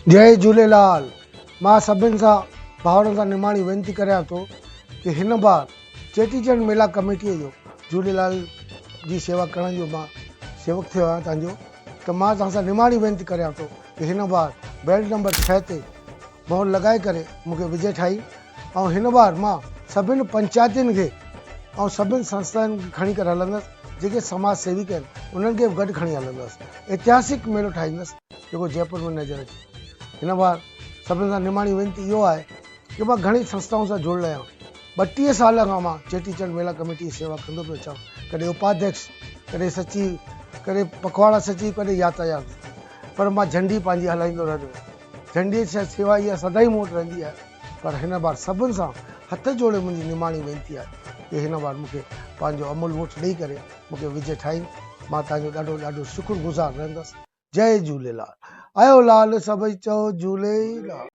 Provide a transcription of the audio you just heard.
जय झूलेलाल। मां सभिनि सां भाउरनि सां निमाणी वेनिती करियां थो कि हिन बार चेटीचंड मेला कमेटीअ जो झूलेलाल जी सेवा करण जो मां सेवक थियो आहियां तव्हांजो, त मां तव्हां सां निमाणी वेनिती करियां थो कि हिन बार बेल्ट नंबर 6 ते मोहर लॻाए करे मूंखे विजय ठाही। ऐं हिन बार मां सभिनि पंचायतुनि खे ऐं सभिनि संस्थाउनि खे खणी करे हलंदुसि, जेके समाज सेविक आहिनि उन्हनि खे बि गॾु खणी हलंदुसि। ऐतिहासिक मेलो ठाहींदुसि जेको जयपुर में नज़र अचे। हिन बार सभिनि सां निमाणी वेनिती इहो आहे कि मां घणी संस्थाउनि सां जुड़ियल आहियां। 32 साल खां मां चेटीचंड मेला कमेटी जी सेवा कंदो पियो अचां, कॾहिं उपाध्यक्ष, कॾहिं सचिव, कॾहिं पखवाड़ा सचिव, कॾहिं यातायात, पर मां झंडी पंहिंजी हलाईंदो रहंदो आहियां। झंडी जी सेवा इहा सदाई मूं वटि रहंदी आहे। पर हिन बार सभिनि सां हथ जोड़े मुंहिंजी निमाणी वेनिती आहे कि हिन बार मूंखे पंहिंजो अमूल वोट ॾेई करे मूंखे विजय ठाही। मां तव्हांजो ॾाढो ॾाढो शुक्रगुज़ार रहंदुसि। जय झूलेलाल। आयो लाल सभई चओ झूलेलाल।